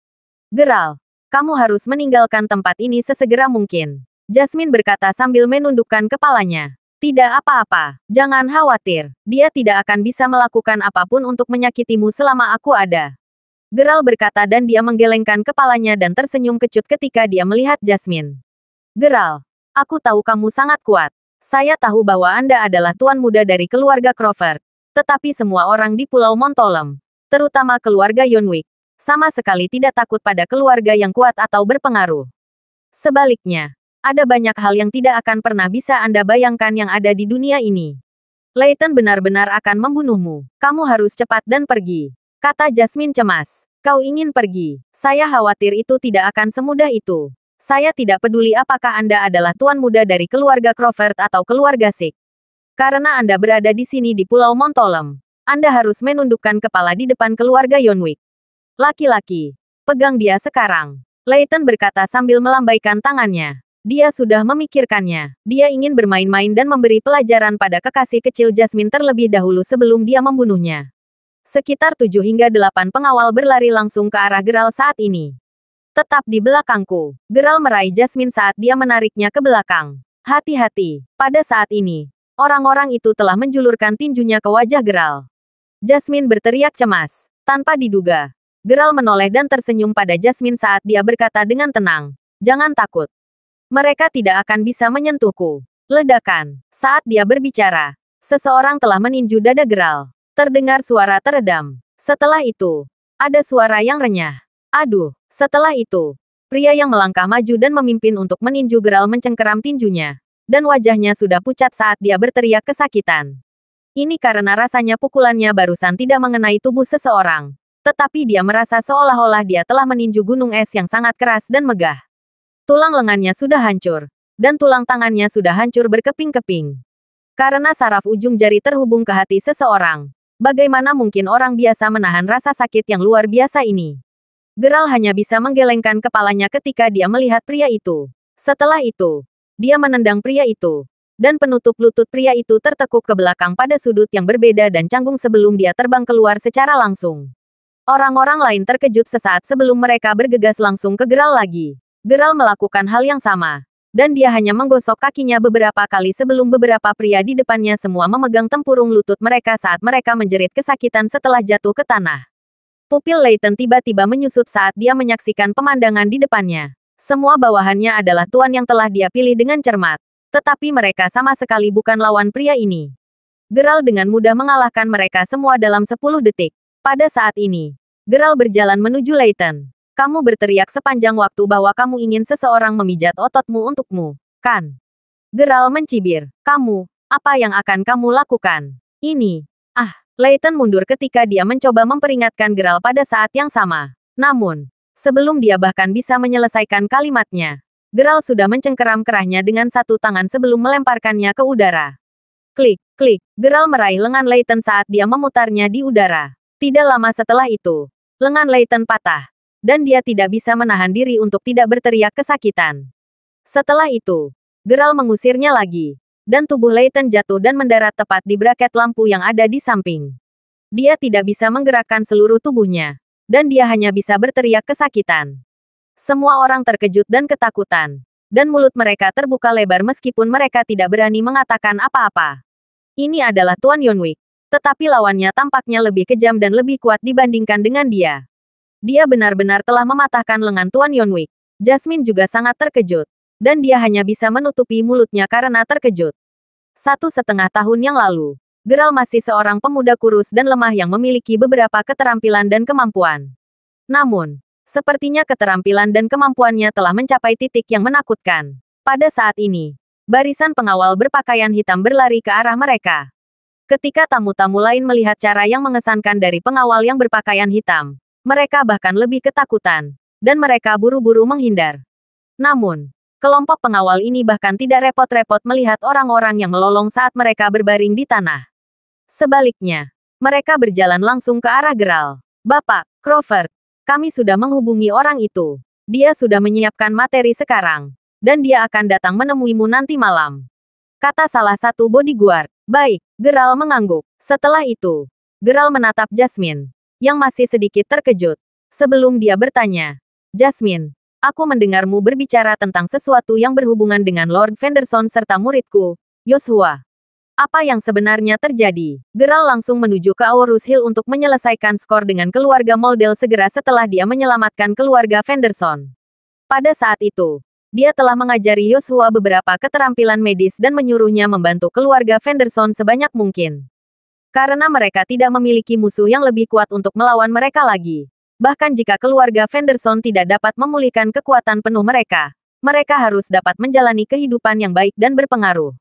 Geralt, kamu harus meninggalkan tempat ini sesegera mungkin. Jasmine berkata sambil menundukkan kepalanya. Tidak apa-apa, jangan khawatir. Dia tidak akan bisa melakukan apapun untuk menyakitimu selama aku ada. Geralt berkata dan dia menggelengkan kepalanya dan tersenyum kecut ketika dia melihat Jasmine. Geralt, aku tahu kamu sangat kuat. Saya tahu bahwa Anda adalah tuan muda dari keluarga Crawford. Tetapi semua orang di Pulau Montolem, terutama keluarga Yonwick, sama sekali tidak takut pada keluarga yang kuat atau berpengaruh. Sebaliknya, ada banyak hal yang tidak akan pernah bisa Anda bayangkan yang ada di dunia ini. Layton benar-benar akan membunuhmu. Kamu harus cepat dan pergi. Kata Jasmine cemas. Kau ingin pergi. Saya khawatir itu tidak akan semudah itu. Saya tidak peduli apakah Anda adalah tuan muda dari keluarga Crawford atau keluarga Sik. Karena Anda berada di sini di Pulau Montolem, Anda harus menundukkan kepala di depan keluarga Yonwick. Laki-laki, pegang dia sekarang. Layton berkata sambil melambaikan tangannya. Dia sudah memikirkannya. Dia ingin bermain-main dan memberi pelajaran pada kekasih kecil Jasmine terlebih dahulu sebelum dia membunuhnya. Sekitar 7 hingga 8 pengawal berlari langsung ke arah Geralt saat ini. Tetap di belakangku. Geralt meraih Jasmine saat dia menariknya ke belakang. Hati-hati. Pada saat ini, orang-orang itu telah menjulurkan tinjunya ke wajah Geralt. Jasmine berteriak cemas. Tanpa diduga, Geralt menoleh dan tersenyum pada Jasmine saat dia berkata dengan tenang. Jangan takut. Mereka tidak akan bisa menyentuhku. Ledakan. Saat dia berbicara, seseorang telah meninju dada Geralt. Terdengar suara teredam. Setelah itu, ada suara yang renyah. Aduh. Setelah itu, pria yang melangkah maju dan memimpin untuk meninju Geralt mencengkeram tinjunya. Dan wajahnya sudah pucat saat dia berteriak kesakitan. Ini karena rasanya pukulannya barusan tidak mengenai tubuh seseorang. Tetapi dia merasa seolah-olah dia telah meninju gunung es yang sangat keras dan megah. Tulang lengannya sudah hancur, dan tulang tangannya sudah hancur berkeping-keping. Karena saraf ujung jari terhubung ke hati seseorang, Bagaimana mungkin orang biasa menahan rasa sakit yang luar biasa ini? Gerald hanya bisa menggelengkan kepalanya ketika dia melihat pria itu. Setelah itu, dia menendang pria itu. Dan penutup lutut pria itu tertekuk ke belakang pada sudut yang berbeda dan canggung sebelum dia terbang keluar secara langsung. Orang-orang lain terkejut sesaat sebelum mereka bergegas langsung ke Gerald lagi. Gerald melakukan hal yang sama. Dan dia hanya menggosok kakinya beberapa kali sebelum beberapa pria di depannya semua memegang tempurung lutut mereka saat mereka menjerit kesakitan setelah jatuh ke tanah. Pupil Layton tiba-tiba menyusut saat dia menyaksikan pemandangan di depannya. Semua bawahannya adalah tuan yang telah dia pilih dengan cermat. Tetapi mereka sama sekali bukan lawan pria ini. Gerald dengan mudah mengalahkan mereka semua dalam 10 detik. Pada saat ini, Gerald berjalan menuju Layton. Kamu berteriak sepanjang waktu bahwa kamu ingin seseorang memijat ototmu untukmu, kan? Gerald mencibir. Kamu, apa yang akan kamu lakukan? Ini. Layton mundur ketika dia mencoba memperingatkan Gerald pada saat yang sama. Namun, sebelum dia bahkan bisa menyelesaikan kalimatnya, Gerald sudah mencengkeram kerahnya dengan satu tangan sebelum melemparkannya ke udara. Klik, klik. Gerald meraih lengan Layton saat dia memutarnya di udara. Tidak lama setelah itu, lengan Layton patah. Dan dia tidak bisa menahan diri untuk tidak berteriak kesakitan. Setelah itu, Gerald mengusirnya lagi. Dan tubuh Layton jatuh dan mendarat tepat di braket lampu yang ada di samping. Dia tidak bisa menggerakkan seluruh tubuhnya. Dan dia hanya bisa berteriak kesakitan. Semua orang terkejut dan ketakutan. Dan mulut mereka terbuka lebar meskipun mereka tidak berani mengatakan apa-apa. Ini adalah Tuan Yonwik. Tetapi lawannya tampaknya lebih kejam dan lebih kuat dibandingkan dengan dia. Dia benar-benar telah mematahkan lengan Tuan Yonwik. Jasmine juga sangat terkejut. Dan dia hanya bisa menutupi mulutnya karena terkejut. 1,5 tahun yang lalu, Gerald masih seorang pemuda kurus dan lemah yang memiliki beberapa keterampilan dan kemampuan. Namun, sepertinya keterampilan dan kemampuannya telah mencapai titik yang menakutkan. Pada saat ini, barisan pengawal berpakaian hitam berlari ke arah mereka. Ketika tamu-tamu lain melihat cara yang mengesankan dari pengawal yang berpakaian hitam, mereka bahkan lebih ketakutan, dan mereka buru-buru menghindar. Namun, kelompok pengawal ini bahkan tidak repot-repot melihat orang-orang yang melolong saat mereka berbaring di tanah. Sebaliknya, mereka berjalan langsung ke arah Gerald. Bapak, Crawford, kami sudah menghubungi orang itu. Dia sudah menyiapkan materi sekarang. Dan dia akan datang menemuimu nanti malam. Kata salah satu bodyguard. Baik, Gerald mengangguk. Setelah itu, Gerald menatap Jasmine, yang masih sedikit terkejut. Sebelum dia bertanya, Jasmine, aku mendengarmu berbicara tentang sesuatu yang berhubungan dengan Lord Fenderson serta muridku, Joshua. Apa yang sebenarnya terjadi? Gerald langsung menuju ke Aurus Hill untuk menyelesaikan skor dengan keluarga Moldel segera setelah dia menyelamatkan keluarga Fenderson. Pada saat itu, dia telah mengajari Joshua beberapa keterampilan medis dan menyuruhnya membantu keluarga Fenderson sebanyak mungkin. Karena mereka tidak memiliki musuh yang lebih kuat untuk melawan mereka lagi. Bahkan jika keluarga Fenderson tidak dapat memulihkan kekuatan penuh mereka, mereka harus dapat menjalani kehidupan yang baik dan berpengaruh.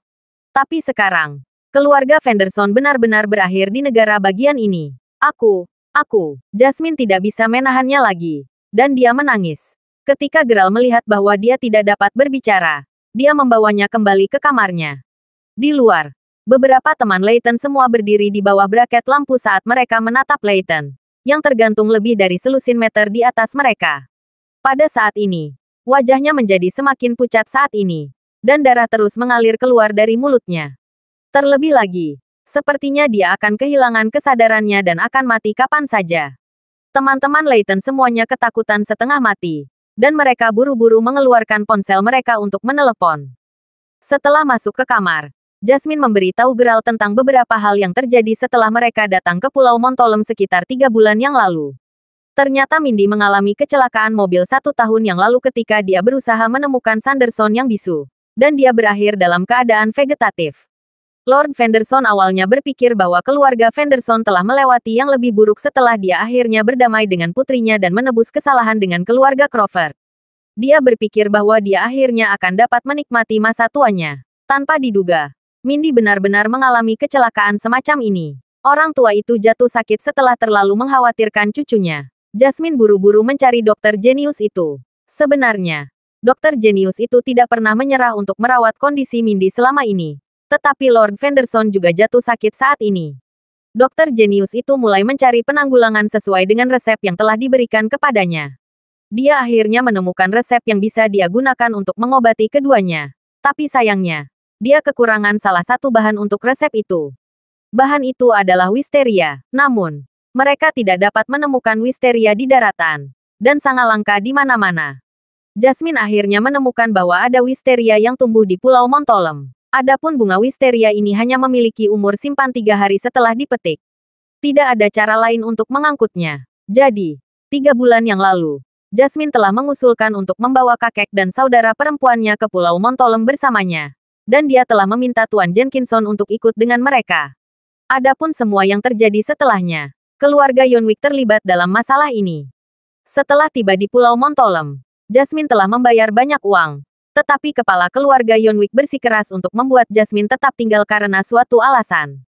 Tapi sekarang, keluarga Fenderson benar-benar berakhir di negara bagian ini. Jasmine tidak bisa menahannya lagi. Dan dia menangis. Ketika Gerald melihat bahwa dia tidak dapat berbicara, dia membawanya kembali ke kamarnya. Di luar, beberapa teman Layton semua berdiri di bawah braket lampu saat mereka menatap Layton, yang tergantung lebih dari selusin meter di atas mereka. Pada saat ini, wajahnya menjadi semakin pucat saat ini, dan darah terus mengalir keluar dari mulutnya. Terlebih lagi, sepertinya dia akan kehilangan kesadarannya dan akan mati kapan saja. Teman-teman Layton semuanya ketakutan setengah mati, dan mereka buru-buru mengeluarkan ponsel mereka untuk menelepon. Setelah masuk ke kamar, Jasmine memberi tahu Gerald tentang beberapa hal yang terjadi setelah mereka datang ke Pulau Montolem sekitar 3 bulan yang lalu. Ternyata Mindy mengalami kecelakaan mobil 1 tahun yang lalu ketika dia berusaha menemukan Sanderson yang bisu, dan dia berakhir dalam keadaan vegetatif. Lord Fenderson awalnya berpikir bahwa keluarga Fenderson telah melewati yang lebih buruk setelah dia akhirnya berdamai dengan putrinya dan menebus kesalahan dengan keluarga Crawford. Dia berpikir bahwa dia akhirnya akan dapat menikmati masa tuanya. Tanpa diduga, Mindy benar-benar mengalami kecelakaan semacam ini. Orang tua itu jatuh sakit setelah terlalu mengkhawatirkan cucunya. Jasmine buru-buru mencari dokter jenius itu. Sebenarnya, dokter jenius itu tidak pernah menyerah untuk merawat kondisi Mindy selama ini. Tetapi Lord Fenderson juga jatuh sakit saat ini. Dokter jenius itu mulai mencari penanggulangan sesuai dengan resep yang telah diberikan kepadanya. Dia akhirnya menemukan resep yang bisa dia gunakan untuk mengobati keduanya. Tapi sayangnya, dia kekurangan salah satu bahan untuk resep itu. Bahan itu adalah wisteria. Namun, mereka tidak dapat menemukan wisteria di daratan. Dan sangat langka di mana-mana. Jasmine akhirnya menemukan bahwa ada wisteria yang tumbuh di Pulau Montolem. Adapun bunga wisteria ini hanya memiliki umur simpan 3 hari setelah dipetik. Tidak ada cara lain untuk mengangkutnya. Jadi, 3 bulan yang lalu, Jasmine telah mengusulkan untuk membawa kakek dan saudara perempuannya ke Pulau Montolem bersamanya. Dan dia telah meminta Tuan Jenkinson untuk ikut dengan mereka. Adapun semua yang terjadi setelahnya, keluarga Yonwick terlibat dalam masalah ini. Setelah tiba di Pulau Montolem, Jasmine telah membayar banyak uang. Tetapi kepala keluarga Yonwick bersikeras untuk membuat Jasmine tetap tinggal karena suatu alasan.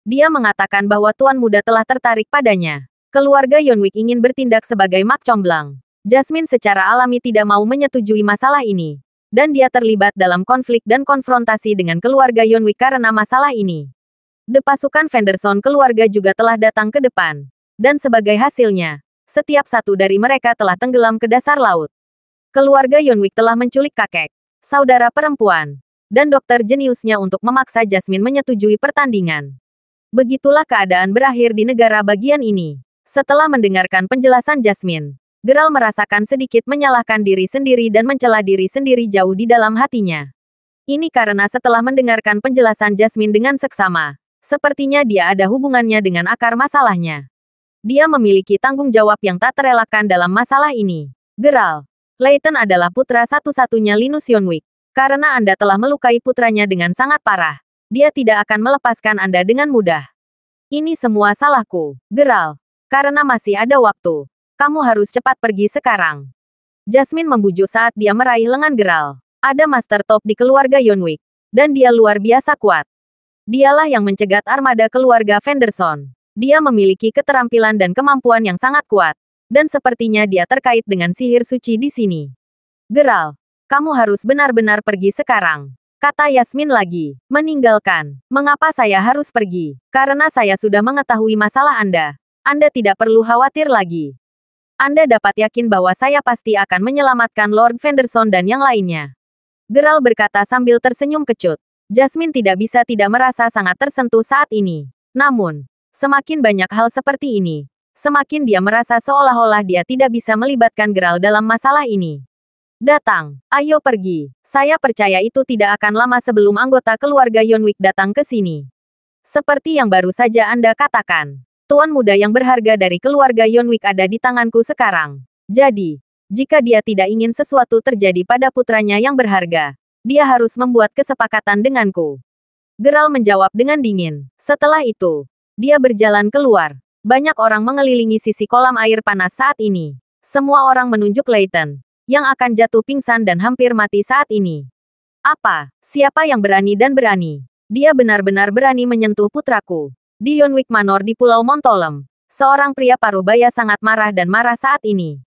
Dia mengatakan bahwa Tuan Muda telah tertarik padanya. Keluarga Yonwick ingin bertindak sebagai mak comblang. Jasmine secara alami tidak mau menyetujui masalah ini. Dan dia terlibat dalam konflik dan konfrontasi dengan keluarga Yonwick karena masalah ini. Pasukan Fenderson keluarga juga telah datang ke depan. Dan sebagai hasilnya, setiap satu dari mereka telah tenggelam ke dasar laut. Keluarga Yonwick telah menculik kakek, saudara perempuan, dan dokter jeniusnya untuk memaksa Jasmine menyetujui pertandingan. Begitulah keadaan berakhir di negara bagian ini. Setelah mendengarkan penjelasan Jasmine, Geralt merasakan sedikit menyalahkan diri sendiri dan mencela diri sendiri jauh di dalam hatinya. Ini karena setelah mendengarkan penjelasan Jasmine dengan seksama, sepertinya dia ada hubungannya dengan akar masalahnya. Dia memiliki tanggung jawab yang tak terelakkan dalam masalah ini. Geralt, Layton adalah putra satu-satunya Linus Yonwick. Karena Anda telah melukai putranya dengan sangat parah, dia tidak akan melepaskan Anda dengan mudah. Ini semua salahku, Geralt. Karena masih ada waktu, kamu harus cepat pergi sekarang. Jasmine membujuk saat dia meraih lengan Geralt. Ada master top di keluarga Yonwick, dan dia luar biasa kuat. Dialah yang mencegat armada keluarga Fenderson. Dia memiliki keterampilan dan kemampuan yang sangat kuat. Dan sepertinya dia terkait dengan sihir suci di sini. Geralt, kamu harus benar-benar pergi sekarang. Kata Yasmin lagi, meninggalkan. Mengapa saya harus pergi? Karena saya sudah mengetahui masalah Anda. Anda tidak perlu khawatir lagi. Anda dapat yakin bahwa saya pasti akan menyelamatkan Lord Fenderson dan yang lainnya. Geralt berkata sambil tersenyum kecut. Jasmine tidak bisa tidak merasa sangat tersentuh saat ini. Namun, semakin banyak hal seperti ini, semakin dia merasa seolah-olah dia tidak bisa melibatkan Geralt dalam masalah ini. Datang, ayo pergi. Saya percaya itu tidak akan lama sebelum anggota keluarga Yonwick datang ke sini. Seperti yang baru saja Anda katakan, Tuan Muda yang berharga dari keluarga Yonwick ada di tanganku sekarang. Jadi, jika dia tidak ingin sesuatu terjadi pada putranya yang berharga, dia harus membuat kesepakatan denganku. Geralt menjawab dengan dingin. Setelah itu, dia berjalan keluar. Banyak orang mengelilingi sisi kolam air panas saat ini. Semua orang menunjuk Layton, yang akan jatuh pingsan dan hampir mati saat ini. Apa? Siapa yang berani dan berani? Dia benar-benar berani menyentuh putraku. Di Yonwick Manor di Pulau Montolem, seorang pria parubaya sangat marah dan marah saat ini.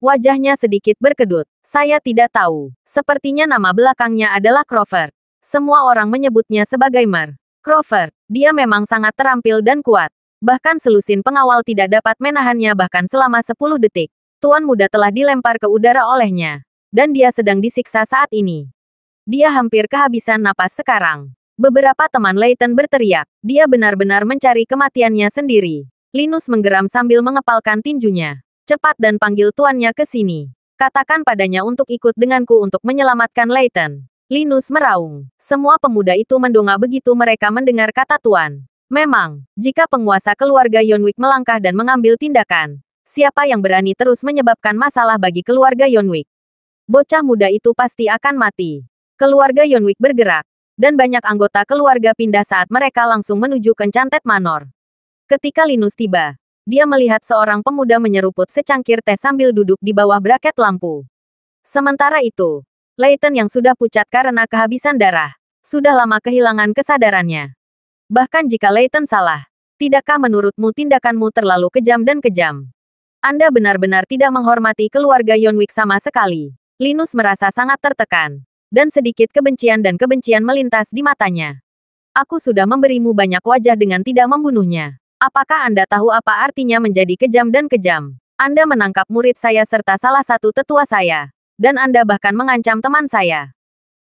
Wajahnya sedikit berkedut. Saya tidak tahu. Sepertinya nama belakangnya adalah Crawford. Semua orang menyebutnya sebagai Mer. Crawford, dia memang sangat terampil dan kuat. Bahkan selusin pengawal tidak dapat menahannya bahkan selama 10 detik. Tuan Muda telah dilempar ke udara olehnya. Dan dia sedang disiksa saat ini. Dia hampir kehabisan napas sekarang. Beberapa teman Layton berteriak. Dia benar-benar mencari kematiannya sendiri. Linus menggeram sambil mengepalkan tinjunya. Cepat dan panggil tuannya ke sini. Katakan padanya untuk ikut denganku untuk menyelamatkan Layton. Linus meraung. Semua pemuda itu mendongak begitu mereka mendengar kata tuan. Memang, jika penguasa keluarga Yonwick melangkah dan mengambil tindakan, siapa yang berani terus menyebabkan masalah bagi keluarga Yonwick? Bocah muda itu pasti akan mati. Keluarga Yonwick bergerak, dan banyak anggota keluarga pindah saat mereka langsung menuju ke Enchanted Manor. Ketika Linus tiba, dia melihat seorang pemuda menyeruput secangkir teh sambil duduk di bawah braket lampu. Sementara itu, Layton yang sudah pucat karena kehabisan darah, sudah lama kehilangan kesadarannya. Bahkan jika Layton salah, tidakkah menurutmu tindakanmu terlalu kejam dan kejam? Anda benar-benar tidak menghormati keluarga Yonwick sama sekali. Linus merasa sangat tertekan, dan sedikit kebencian melintas di matanya. Aku sudah memberimu banyak wajah dengan tidak membunuhnya. Apakah Anda tahu apa artinya menjadi kejam dan kejam? Anda menangkap murid saya serta salah satu tetua saya. Dan Anda bahkan mengancam teman saya.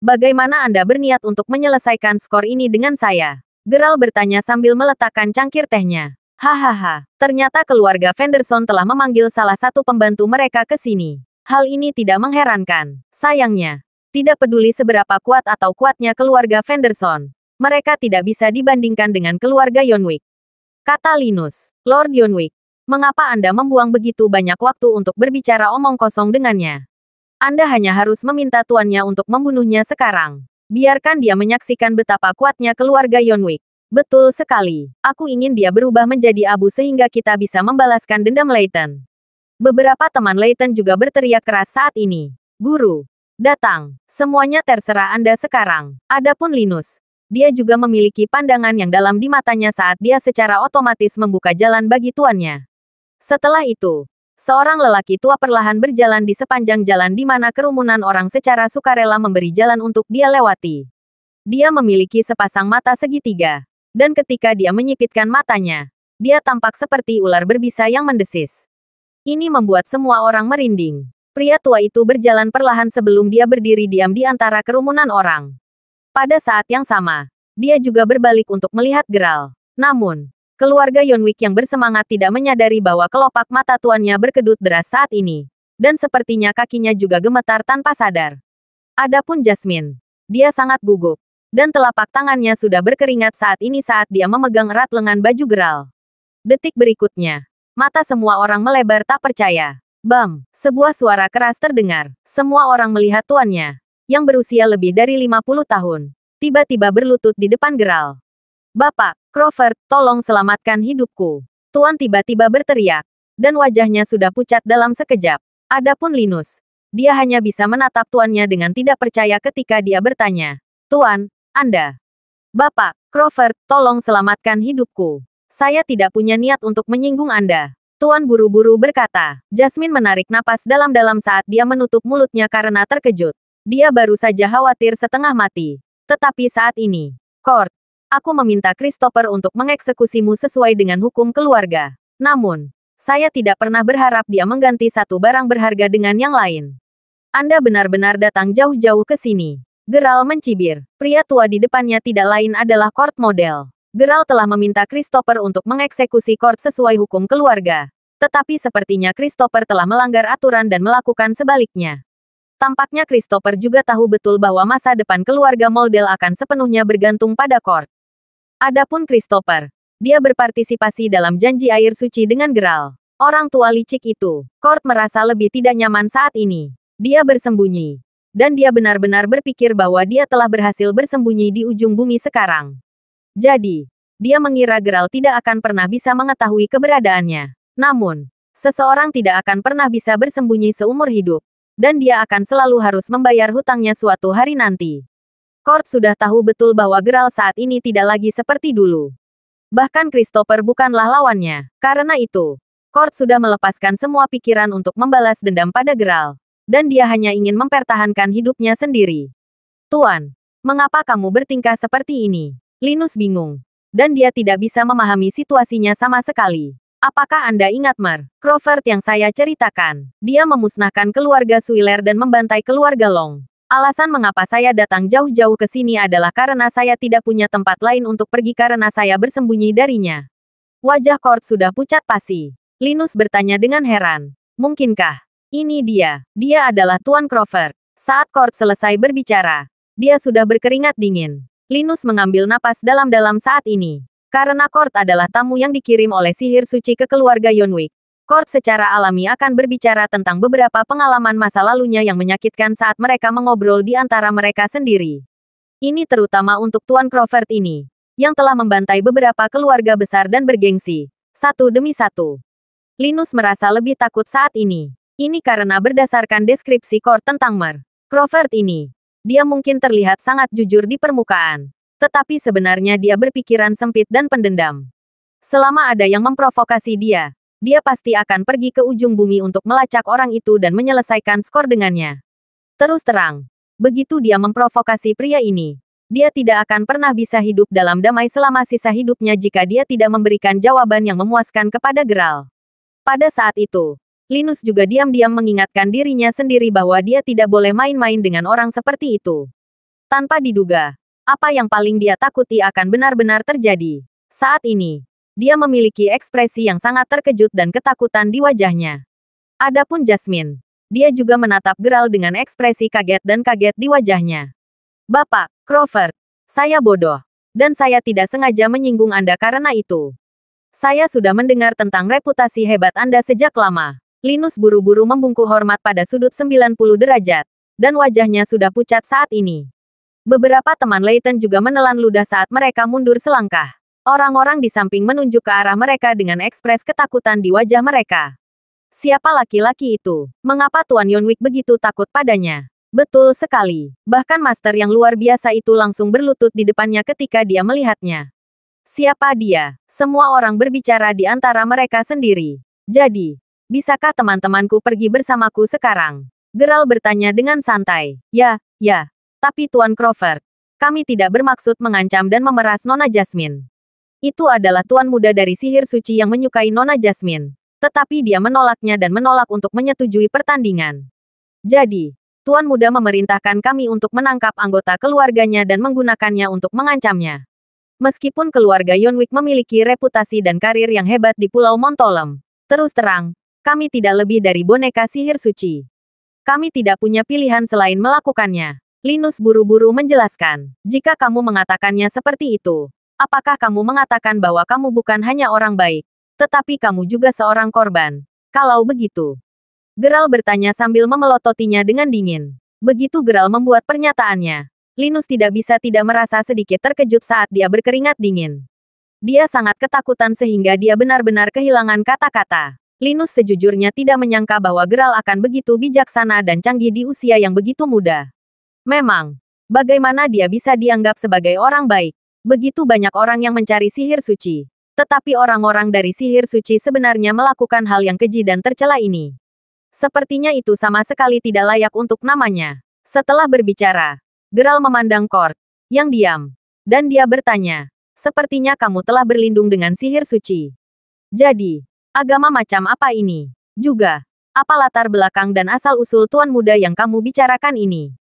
Bagaimana Anda berniat untuk menyelesaikan skor ini dengan saya? Geralt bertanya sambil meletakkan cangkir tehnya. Hahaha, ternyata keluarga Fenderson telah memanggil salah satu pembantu mereka ke sini. Hal ini tidak mengherankan. Sayangnya, tidak peduli seberapa kuat atau kuatnya keluarga Fenderson, mereka tidak bisa dibandingkan dengan keluarga Yonwick. Kata Linus. Lord Yonwick, mengapa Anda membuang begitu banyak waktu untuk berbicara omong kosong dengannya? Anda hanya harus meminta tuannya untuk membunuhnya sekarang. Biarkan dia menyaksikan betapa kuatnya keluarga Yonwick. Betul sekali. Aku ingin dia berubah menjadi abu sehingga kita bisa membalaskan dendam Leighton. Beberapa teman Leighton juga berteriak keras saat ini. Guru, datang. Semuanya terserah Anda sekarang. Adapun Linus, dia juga memiliki pandangan yang dalam di matanya saat dia secara otomatis membuka jalan bagi tuannya. Setelah itu, seorang lelaki tua perlahan berjalan di sepanjang jalan di mana kerumunan orang secara sukarela memberi jalan untuk dia lewati. Dia memiliki sepasang mata segitiga, dan ketika dia menyipitkan matanya, dia tampak seperti ular berbisa yang mendesis. Ini membuat semua orang merinding. Pria tua itu berjalan perlahan sebelum dia berdiri diam di antara kerumunan orang. Pada saat yang sama, dia juga berbalik untuk melihat Geralt. Namun, keluarga Yonwick yang bersemangat tidak menyadari bahwa kelopak mata tuannya berkedut deras saat ini. Dan sepertinya kakinya juga gemetar tanpa sadar. Adapun Jasmine, dia sangat gugup. Dan telapak tangannya sudah berkeringat saat ini saat dia memegang erat lengan baju Geralt. Detik berikutnya, mata semua orang melebar tak percaya. Bam! Sebuah suara keras terdengar. Semua orang melihat tuannya, yang berusia lebih dari 50 tahun, tiba-tiba berlutut di depan Geralt. Bapak, Crawford, tolong selamatkan hidupku. Tuan tiba-tiba berteriak, dan wajahnya sudah pucat dalam sekejap. Adapun Linus, dia hanya bisa menatap tuannya dengan tidak percaya ketika dia bertanya, Tuan, Anda. Bapak, Crawford, tolong selamatkan hidupku. Saya tidak punya niat untuk menyinggung Anda. Tuan buru-buru berkata. Jasmine menarik napas dalam-dalam saat dia menutup mulutnya karena terkejut. Dia baru saja khawatir setengah mati. Tetapi saat ini, Court, aku meminta Christopher untuk mengeksekusimu sesuai dengan hukum keluarga. Namun, saya tidak pernah berharap dia mengganti satu barang berharga dengan yang lain. Anda benar-benar datang jauh-jauh ke sini. Geralt mencibir. Pria tua di depannya tidak lain adalah Court model. Geralt telah meminta Christopher untuk mengeksekusi Court sesuai hukum keluarga. Tetapi sepertinya Christopher telah melanggar aturan dan melakukan sebaliknya. Tampaknya Christopher juga tahu betul bahwa masa depan keluarga Moldel akan sepenuhnya bergantung pada Court. Adapun Christopher, dia berpartisipasi dalam janji air suci dengan Geralt. Orang tua licik itu, Court merasa lebih tidak nyaman saat ini. Dia bersembunyi. Dan dia benar-benar berpikir bahwa dia telah berhasil bersembunyi di ujung bumi sekarang. Jadi, dia mengira Geralt tidak akan pernah bisa mengetahui keberadaannya. Namun, seseorang tidak akan pernah bisa bersembunyi seumur hidup. Dan dia akan selalu harus membayar hutangnya suatu hari nanti. Court sudah tahu betul bahwa Geralt saat ini tidak lagi seperti dulu. Bahkan Christopher bukanlah lawannya. Karena itu, Court sudah melepaskan semua pikiran untuk membalas dendam pada Geralt. Dan dia hanya ingin mempertahankan hidupnya sendiri. Tuan, mengapa kamu bertingkah seperti ini? Linus bingung. Dan dia tidak bisa memahami situasinya sama sekali. Apakah Anda ingat Crawford yang saya ceritakan? Dia memusnahkan keluarga Suiller dan membantai keluarga Long. Alasan mengapa saya datang jauh-jauh ke sini adalah karena saya tidak punya tempat lain untuk pergi karena saya bersembunyi darinya. Wajah Court sudah pucat pasi. Linus bertanya dengan heran. Mungkinkah? Ini dia. Dia adalah Tuan Crawford. Saat Court selesai berbicara, dia sudah berkeringat dingin. Linus mengambil napas dalam-dalam saat ini. Karena Court adalah tamu yang dikirim oleh sihir suci ke keluarga Yonwick, Court secara alami akan berbicara tentang beberapa pengalaman masa lalunya yang menyakitkan saat mereka mengobrol di antara mereka sendiri. Ini terutama untuk Tuan Crawford ini, yang telah membantai beberapa keluarga besar dan bergengsi, satu demi satu. Linus merasa lebih takut saat ini. Ini karena berdasarkan deskripsi Court tentang Crawford ini, dia mungkin terlihat sangat jujur di permukaan. Tetapi sebenarnya dia berpikiran sempit dan pendendam. Selama ada yang memprovokasi dia, dia pasti akan pergi ke ujung bumi untuk melacak orang itu dan menyelesaikan skor dengannya. Terus terang, begitu dia memprovokasi pria ini, Dia tidak akan pernah bisa hidup dalam damai selama sisa hidupnya jika dia tidak memberikan jawaban yang memuaskan kepada Geralt. Pada saat itu, Linus juga diam-diam mengingatkan dirinya sendiri bahwa dia tidak boleh main-main dengan orang seperti itu. Tanpa diduga, apa yang paling dia takuti akan benar-benar terjadi. Saat ini, dia memiliki ekspresi yang sangat terkejut dan ketakutan di wajahnya. Adapun Jasmine, dia juga menatap Geralt dengan ekspresi kaget dan kaget di wajahnya. Bapak, Crawford, saya bodoh, dan saya tidak sengaja menyinggung Anda karena itu. Saya sudah mendengar tentang reputasi hebat Anda sejak lama. Linus buru-buru membungkuk hormat pada sudut 90 derajat, dan wajahnya sudah pucat saat ini. Beberapa teman Leighton juga menelan ludah saat mereka mundur selangkah. Orang-orang di samping menunjuk ke arah mereka dengan ekspres ketakutan di wajah mereka. Siapa laki-laki itu? Mengapa Tuan Yonwick begitu takut padanya? Betul sekali. Bahkan master yang luar biasa itu langsung berlutut di depannya ketika dia melihatnya. Siapa dia? Semua orang berbicara di antara mereka sendiri. Jadi, bisakah teman-temanku pergi bersamaku sekarang? Geralt bertanya dengan santai. Ya. Tapi Tuan Crawford, kami tidak bermaksud mengancam dan memeras Nona Jasmine. Itu adalah tuan muda dari sihir suci yang menyukai Nona Jasmine. Tetapi dia menolaknya dan menolak untuk menyetujui pertandingan. Jadi, tuan muda memerintahkan kami untuk menangkap anggota keluarganya dan menggunakannya untuk mengancamnya. Meskipun keluarga Yonwick memiliki reputasi dan karir yang hebat di Pulau Montolem, terus terang, kami tidak lebih dari boneka sihir suci. Kami tidak punya pilihan selain melakukannya. Linus buru-buru menjelaskan, jika kamu mengatakannya seperti itu, apakah kamu mengatakan bahwa kamu bukan hanya orang baik, tetapi kamu juga seorang korban? Kalau begitu. Geralt bertanya sambil memelototinya dengan dingin. Begitu Geralt membuat pernyataannya, Linus tidak bisa tidak merasa sedikit terkejut saat dia berkeringat dingin. Dia sangat ketakutan sehingga dia benar-benar kehilangan kata-kata. Linus sejujurnya tidak menyangka bahwa Geralt akan begitu bijaksana dan canggih di usia yang begitu muda. Memang, bagaimana dia bisa dianggap sebagai orang baik? Begitu banyak orang yang mencari sihir suci. Tetapi orang-orang dari sihir suci sebenarnya melakukan hal yang keji dan tercela ini. Sepertinya itu sama sekali tidak layak untuk namanya. Setelah berbicara, Geralt memandang Kord, yang diam. Dan dia bertanya, sepertinya kamu telah berlindung dengan sihir suci. Jadi, agama macam apa ini? Juga, apa latar belakang dan asal-usul tuan muda yang kamu bicarakan ini?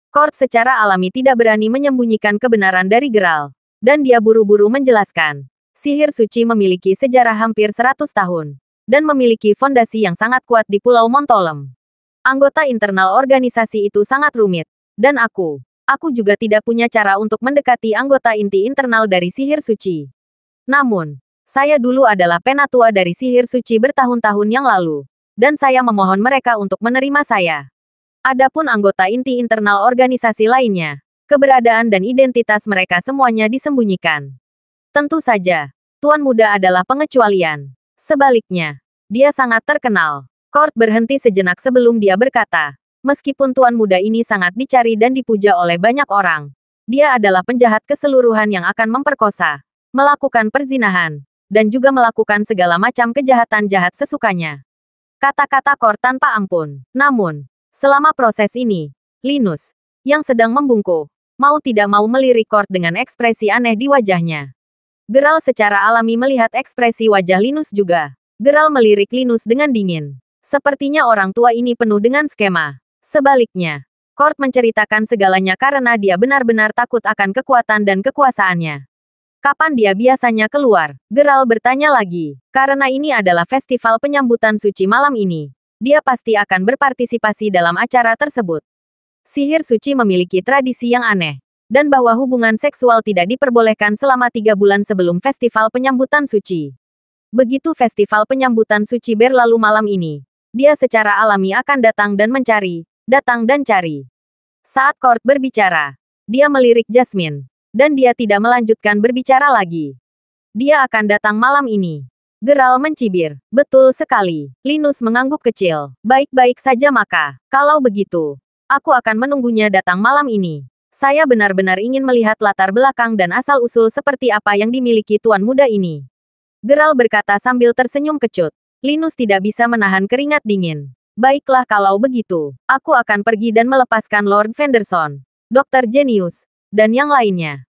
Kord secara alami tidak berani menyembunyikan kebenaran dari Geralt. Dan dia buru-buru menjelaskan. Sihir suci memiliki sejarah hampir 100 tahun. Dan memiliki fondasi yang sangat kuat di Pulau Montolem. Anggota internal organisasi itu sangat rumit. Dan aku juga tidak punya cara untuk mendekati anggota inti internal dari sihir suci. Namun, saya dulu adalah penatua dari sihir suci bertahun-tahun yang lalu. Dan saya memohon mereka untuk menerima saya. Adapun anggota inti internal organisasi lainnya, keberadaan dan identitas mereka semuanya disembunyikan. Tentu saja, Tuan Muda adalah pengecualian. Sebaliknya, dia sangat terkenal. Kord berhenti sejenak sebelum dia berkata, meskipun Tuan Muda ini sangat dicari dan dipuja oleh banyak orang, dia adalah penjahat keseluruhan yang akan memperkosa, melakukan perzinahan, dan juga melakukan segala macam kejahatan jahat sesukanya. Kata-kata Kord tanpa ampun. Namun, selama proses ini, Linus, yang sedang membungkuk, mau tidak mau melirik Kord dengan ekspresi aneh di wajahnya. Geralt secara alami melihat ekspresi wajah Linus juga. Geralt melirik Linus dengan dingin. Sepertinya orang tua ini penuh dengan skema. Sebaliknya, Kord menceritakan segalanya karena dia benar-benar takut akan kekuatan dan kekuasaannya. Kapan dia biasanya keluar? Geralt bertanya lagi. Karena ini adalah festival penyambutan suci malam ini. Dia pasti akan berpartisipasi dalam acara tersebut. Sihir suci memiliki tradisi yang aneh, dan bahwa hubungan seksual tidak diperbolehkan selama 3 bulan sebelum festival penyambutan suci. Begitu festival penyambutan suci berlalu malam ini, dia secara alami akan datang dan mencari, datang dan cari. Saat Kord berbicara, dia melirik Jasmine, dan dia tidak melanjutkan berbicara lagi. Dia akan datang malam ini. Geralt mencibir. Betul sekali. Linus mengangguk kecil. Baik-baik saja maka. Kalau begitu, aku akan menunggunya datang malam ini. Saya benar-benar ingin melihat latar belakang dan asal-usul seperti apa yang dimiliki tuan muda ini. Geralt berkata sambil tersenyum kecut. Linus tidak bisa menahan keringat dingin. Baiklah kalau begitu, aku akan pergi dan melepaskan Lord Fenderson. Dr. Genius, dan yang lainnya.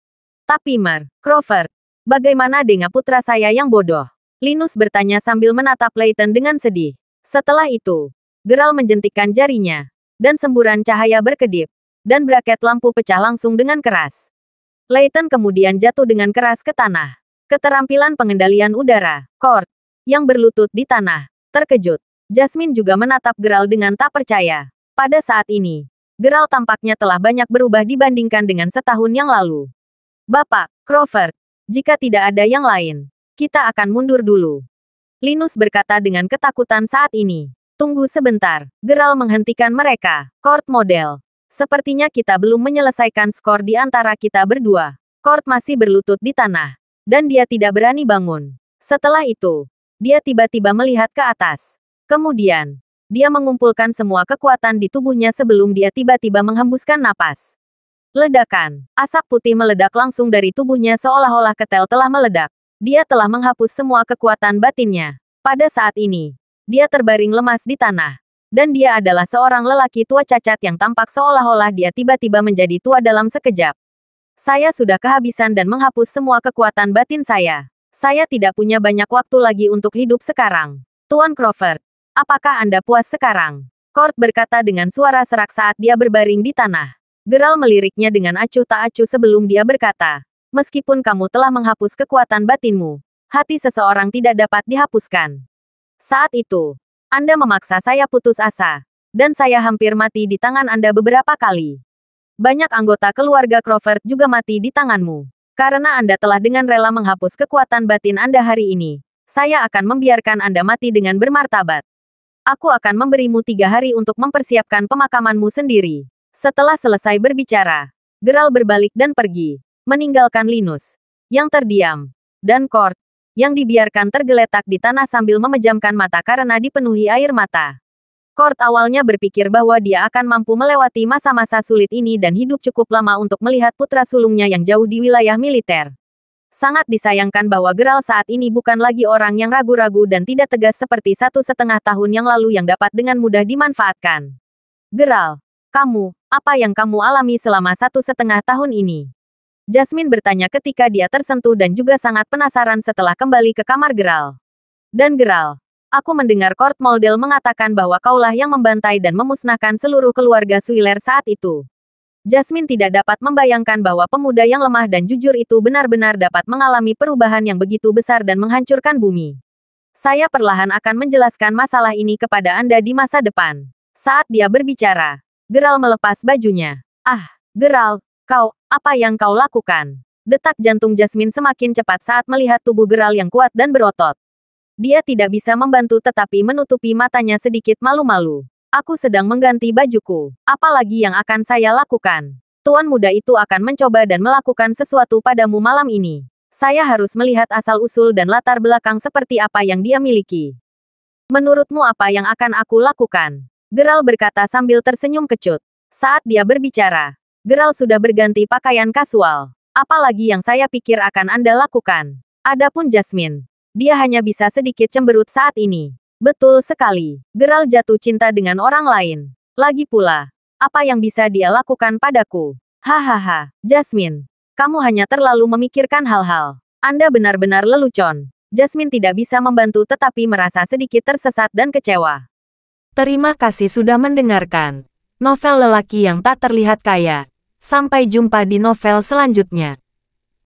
Tapi Crawford, bagaimana dengan putra saya yang bodoh? Linus bertanya sambil menatap Layton dengan sedih. Setelah itu, Geralt menjentikkan jarinya, dan semburan cahaya berkedip, dan braket lampu pecah langsung dengan keras. Layton kemudian jatuh dengan keras ke tanah. Keterampilan pengendalian udara, Kord, yang berlutut di tanah, terkejut. Jasmine juga menatap Geralt dengan tak percaya. Pada saat ini, Geralt tampaknya telah banyak berubah dibandingkan dengan setahun yang lalu. Bapak, Crawford, jika tidak ada yang lain, kita akan mundur dulu. Linus berkata dengan ketakutan saat ini. Tunggu sebentar, Geralt menghentikan mereka. Kord model. Sepertinya kita belum menyelesaikan skor di antara kita berdua. Kord masih berlutut di tanah, dan dia tidak berani bangun. Setelah itu, dia tiba-tiba melihat ke atas. Kemudian, dia mengumpulkan semua kekuatan di tubuhnya sebelum dia tiba-tiba menghembuskan napas. Ledakan. Asap putih meledak langsung dari tubuhnya seolah-olah ketel telah meledak. Dia telah menghapus semua kekuatan batinnya. Pada saat ini, dia terbaring lemas di tanah. Dan dia adalah seorang lelaki tua cacat yang tampak seolah-olah dia tiba-tiba menjadi tua dalam sekejap. Saya sudah kehabisan dan menghapus semua kekuatan batin saya. Saya tidak punya banyak waktu lagi untuk hidup sekarang. Tuan Crawford, apakah Anda puas sekarang? Kord berkata dengan suara serak saat dia berbaring di tanah. Geralt meliriknya dengan acuh tak acuh sebelum dia berkata, meskipun kamu telah menghapus kekuatan batinmu, hati seseorang tidak dapat dihapuskan. Saat itu, Anda memaksa saya putus asa, dan saya hampir mati di tangan Anda beberapa kali. Banyak anggota keluarga Crawford juga mati di tanganmu. Karena Anda telah dengan rela menghapus kekuatan batin Anda hari ini, saya akan membiarkan Anda mati dengan bermartabat. Aku akan memberimu 3 hari untuk mempersiapkan pemakamanmu sendiri. Setelah selesai berbicara, Geralt berbalik dan pergi, meninggalkan Linus, yang terdiam, dan Kord, yang dibiarkan tergeletak di tanah sambil memejamkan mata karena dipenuhi air mata. Kord awalnya berpikir bahwa dia akan mampu melewati masa-masa sulit ini dan hidup cukup lama untuk melihat putra sulungnya yang jauh di wilayah militer. Sangat disayangkan bahwa Geralt saat ini bukan lagi orang yang ragu-ragu dan tidak tegas seperti 1,5 tahun yang lalu yang dapat dengan mudah dimanfaatkan. Geralt, apa yang kamu alami selama 1,5 tahun ini? Jasmine bertanya ketika dia tersentuh dan juga sangat penasaran setelah kembali ke kamar Geralt. Dan Geralt, aku mendengar Kord Moldel mengatakan bahwa kaulah yang membantai dan memusnahkan seluruh keluarga Suiller saat itu. Jasmine tidak dapat membayangkan bahwa pemuda yang lemah dan jujur itu benar-benar dapat mengalami perubahan yang begitu besar dan menghancurkan bumi. Saya perlahan akan menjelaskan masalah ini kepada Anda di masa depan. Saat dia berbicara, Geralt melepas bajunya. Geralt, apa yang kau lakukan? Detak jantung Jasmine semakin cepat saat melihat tubuh Geralt yang kuat dan berotot. Dia tidak bisa membantu tetapi menutupi matanya sedikit malu-malu. Aku sedang mengganti bajuku. Apalagi yang akan saya lakukan? Tuan muda itu akan mencoba dan melakukan sesuatu padamu malam ini. Saya harus melihat asal-usul dan latar belakang seperti apa yang dia miliki. Menurutmu apa yang akan aku lakukan? Geralt berkata sambil tersenyum kecut. Saat dia berbicara, Geralt sudah berganti pakaian kasual. Apalagi yang saya pikir akan Anda lakukan? Adapun Jasmine, dia hanya bisa sedikit cemberut saat ini. Betul sekali, Geralt jatuh cinta dengan orang lain. Lagi pula, apa yang bisa dia lakukan padaku? Hahaha, Jasmine, kamu hanya terlalu memikirkan hal-hal. Anda benar-benar lelucon. Jasmine tidak bisa membantu tetapi merasa sedikit tersesat dan kecewa. Terima kasih sudah mendengarkan novel lelaki yang tak terlihat kaya. Sampai jumpa di novel selanjutnya.